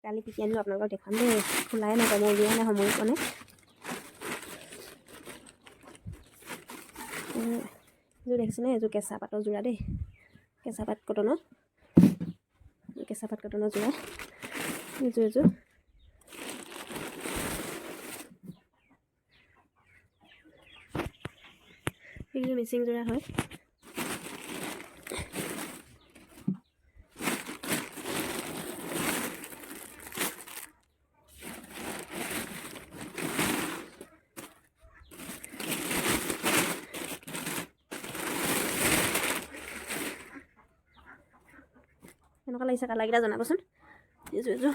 কালি পিটি আনিলোঁ আপোনালোকক দেখুৱাম দেই খোলাই নাই মই উলিয়াই নাই সময় পোৱা নাই এযোৰ দেখিছেনে এযোৰ কেঁচা পাতৰ যোৰা দেই কেঁচা পাত কটনৰ যোৰা এযোৰ এইযোৰ মিচিং যোৰা হয় কেনেকুৱা লাগিছে কালাৰকেইটা জনাবচোন এইযোৰ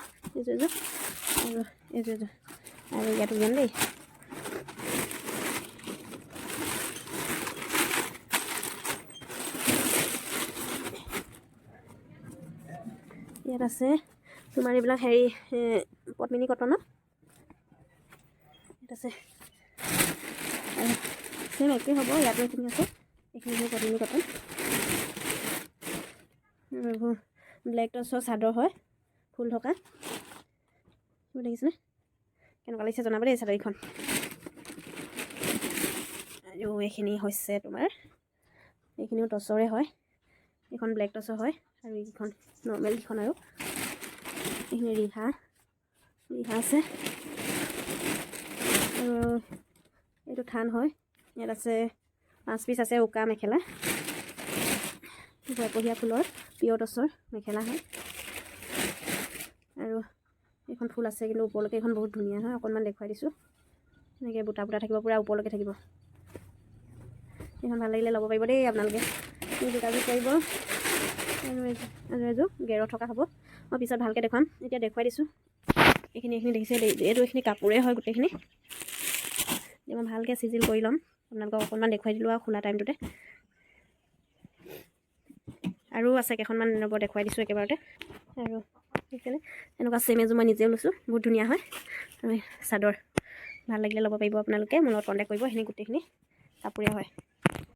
আৰু ইয়াত উলিয়াম দেই ইয়াত আছে তোমাৰ এইবিলাক হেৰি পদ্মিনী কটনৰ ইয়াত আছে চেম একেই হ'ব ইয়াতো এইখিনি আছে এইখিনি হ'ল পদ্মিনী কটন ব্লেক টচৰ চাদৰ হয় ফুল থকা দেখিছেনে কেনেকুৱা লাগিছে জনাব দেই চাদৰখন আৰু এইখিনি হৈছে তোমাৰ এইখিনিও টচৰে হয় এইখন ব্লেক টচৰ হয় আৰু এইখন নৰ্মেল কেইখন আৰু এইখিনি ৰিহা আছে আৰু এইটো থান হয় ইয়াত আছে 5 পিচ আছে উকা মেখেলা বৰপহীয়া ফুলৰ পিয়ৰ টচৰ মেখেলা হয় আৰু এইখন ফুল আছে কিন্তু ওপৰলৈকে এইখন বহুত ধুনীয়া হয় অকণমান দেখুৱাই দিছোঁ এনেকৈ বুটা থাকিব পূৰা ওপৰলৈকে থাকিব এইখন ভাল লাগিলে ল'ব পাৰিব দেই আপোনালোকে যোগাযোগ কৰিব আৰু এযোৰ গেৰত থকা হ'ব মই পিছত ভালকৈ দেখুৱাম এতিয়া দেখুৱাই দিছোঁ এইখিনি দেখিছে এইখিনি কাপোৰে হয় গোটেইখিনি এতিয়া মই ভালকৈ চিজিল কৰি ল'ম আপোনালোকক অকণমান দেখুৱাই দিলোঁ আৰু খোলা টাইমটোতে আৰু আছে কেইখনমান ৰ'ব দেখুৱাই দিছোঁ একেবাৰতে আৰু সেইকাৰণে এনেকুৱা চেম এযোৰ মই নিজেও লৈছোঁ বহুত ধুনীয়া হয় আৰু চাদৰ ভাল লাগিলে ল'ব পাৰিব আপোনালোকে মোৰ লগত কণ্টেক্ট কৰিব সেইখিনি গোটেইখিনি কাপোৰে হয়